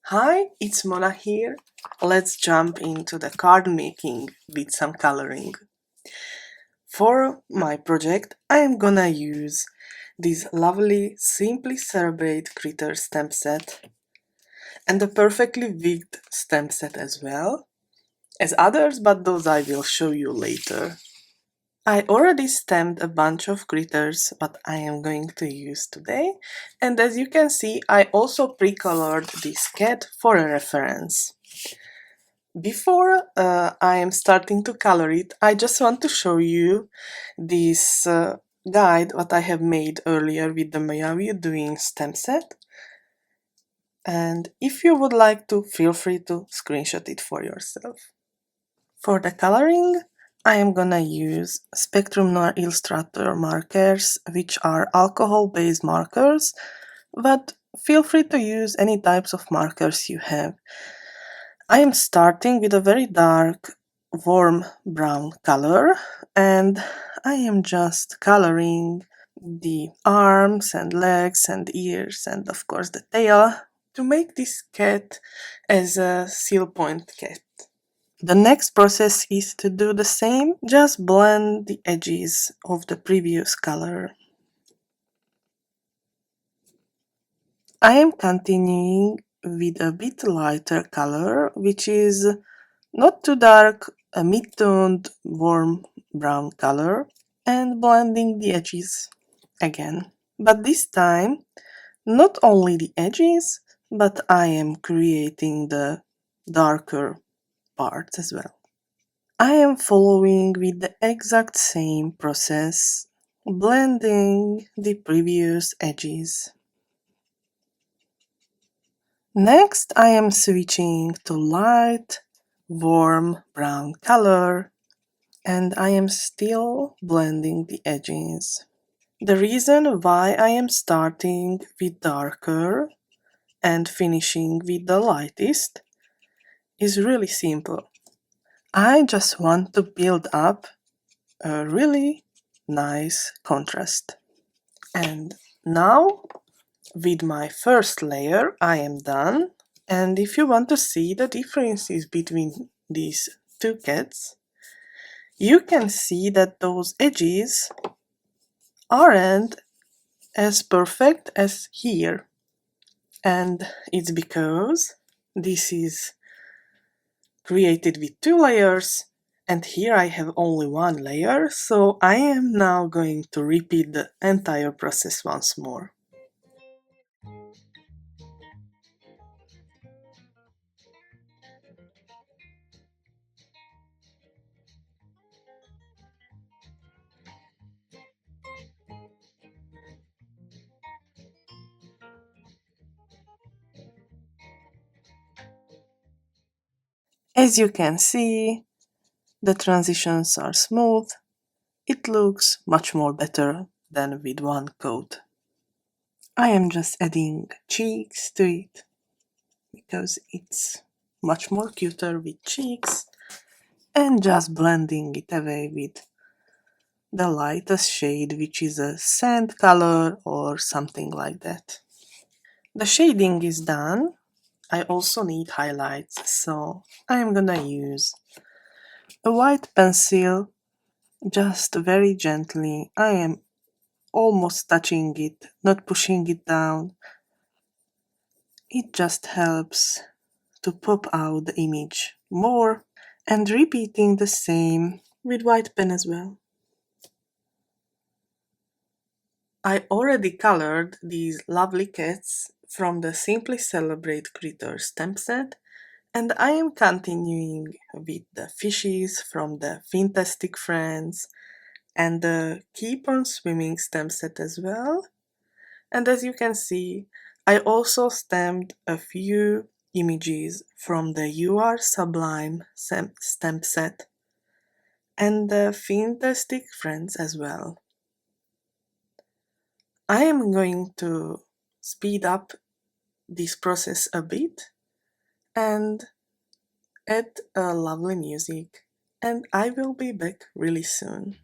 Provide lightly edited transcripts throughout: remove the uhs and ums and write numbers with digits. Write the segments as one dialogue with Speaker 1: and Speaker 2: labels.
Speaker 1: Hi, it's Mona here. Let's jump into the card making with some coloring. For my project, I am gonna use this lovely Simply Celebrate Critter stamp set and a perfectly wigged stamp set as well as others, but those I will show you later. I already stamped a bunch of critters what I am going to use today, and as you can see I also pre-colored this cat for a reference. Before I am starting to color it, I just want to show you this guide what I have made earlier with the Meow You Doin stamp set, and if you would like to, feel free to screenshot it for yourself. For the coloring, I am gonna use Spectrum Noir Illustrator markers, which are alcohol-based markers, but feel free to use any types of markers you have. I am starting with a very dark, warm brown color, and I am just coloring the arms and legs and ears and of course the tail to make this cat as a seal point cat. The next process is to do the same, just blend the edges of the previous color. I am continuing with a bit lighter color, which is not too dark, a mid-toned warm brown color, and blending the edges again. But this time, not only the edges, but I am creating the darker parts as well. I am following with the exact same process, blending the previous edges. Next, I am switching to light, warm brown color, and I am still blending the edges. The reason why I am starting with darker and finishing with the lightest is really simple. I just want to build up a really nice contrast. And now, with my first layer, I am done. And if you want to see the differences between these two cats, you can see that those edges aren't as perfect as here. And it's because this is created with two layers and here I have only one layer, so I am now going to repeat the entire process once more. As you can see, the transitions are smooth. It looks much more better than with one coat. I am just adding cheeks to it because it's much more cuter with cheeks, and just blending it away with the lightest shade, which is a sand color or something like that. The shading is done. I also need highlights, so I am gonna use a white pencil, just very gently. I am almost touching it, not pushing it down. It just helps to pop out the image more, and repeating the same with white pen as well. I already colored these lovely cats from the Simply Celebrate Critter stamp set, and I am continuing with the fishes from the Fintastic Friends and the Keep on Swimming stamp set as well. And as you can see, I also stamped a few images from the You Are Sublime stamp set and the Fintastic Friends as well. I am going to speed up this process a bit and add a lovely music, and I will be back really soon.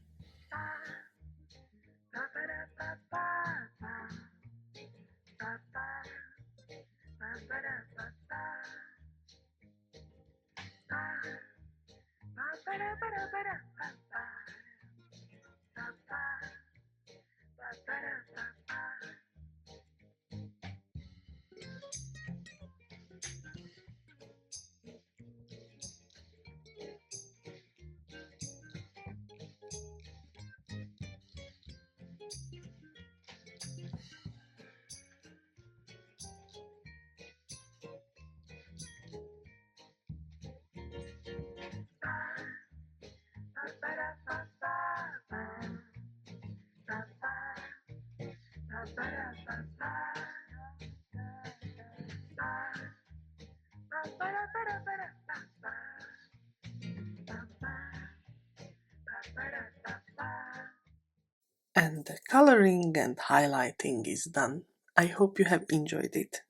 Speaker 1: And the coloring and highlighting is done. I hope you have enjoyed it.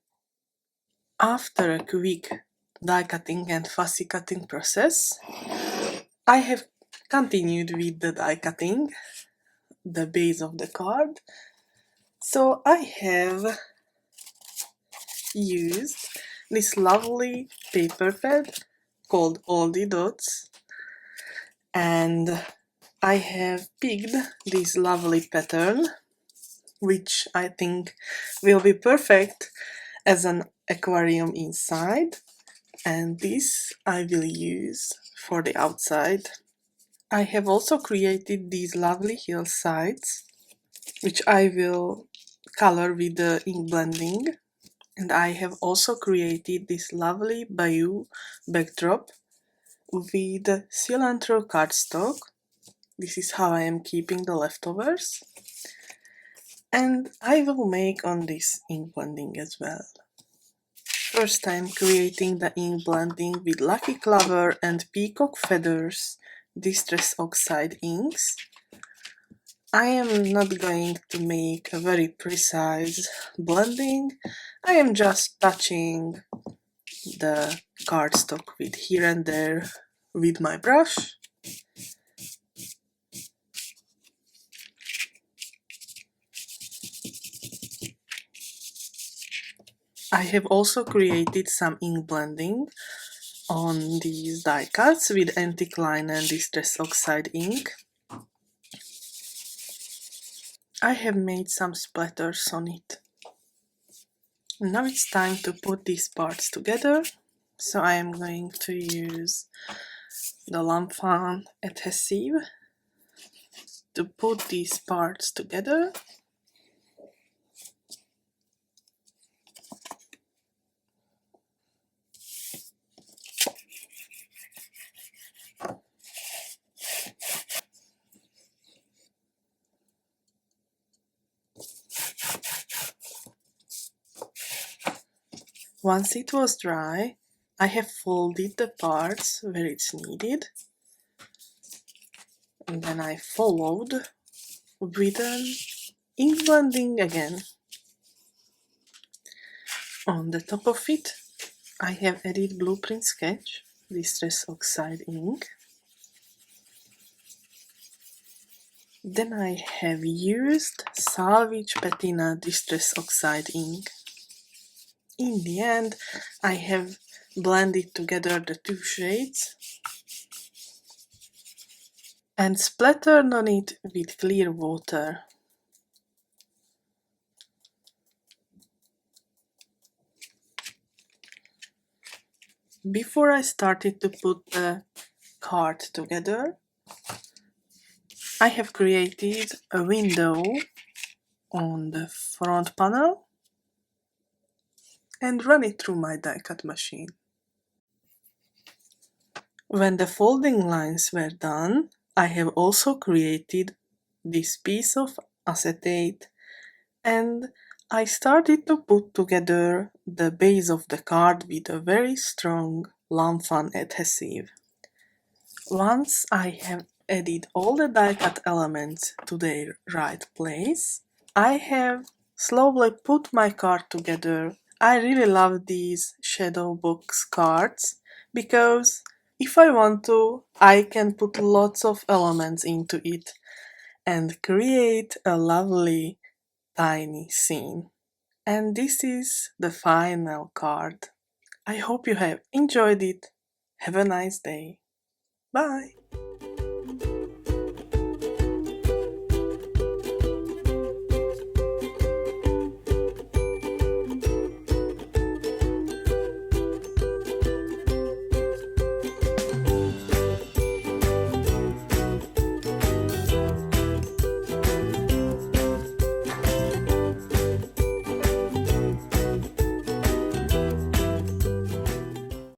Speaker 1: After a quick die cutting and fussy cutting process, I have continued with the die cutting, the base of the card. So I have used this lovely paper pad called Oldie Dots, and I have picked this lovely pattern, which I think will be perfect as an aquarium inside, and this I will use for the outside. I have also created these lovely hillsides, which I will color with the ink blending, and I have also created this lovely bayou backdrop with cilantro cardstock. This is how I am keeping the leftovers, and I will make on this ink blending as well. First time creating the ink blending with Lucky Clover and Peacock Feathers Distress Oxide inks. I am not going to make a very precise blending, I am just touching the cardstock with here and there with my brush. I have also created some ink blending on these die cuts with Antique Line and Distress Oxide ink. I have made some splatters on it. Now it's time to put these parts together, so I am going to use the lawnfawn adhesive to put these parts together. Once it was dry, I have folded the parts where it's needed, and then I followed with an ink blending again. On the top of it, I have added Blueprint Sketch Distress Oxide ink. Then I have used Salvage Patina Distress Oxide ink. In the end, I have blended together the two shades and splattered on it with clear water. Before I started to put the card together, I have created a window on the front panel and run it through my die cut machine. When the folding lines were done, I have also created this piece of acetate, and I started to put together the base of the card with a very strong lawnfawn adhesive. Once I have added all the die cut elements to their right place, I have slowly put my card together. I really love these shadow box cards because if I want to, I can put lots of elements into it and create a lovely tiny scene. And this is the final card. I hope you have enjoyed it. Have a nice day. Bye!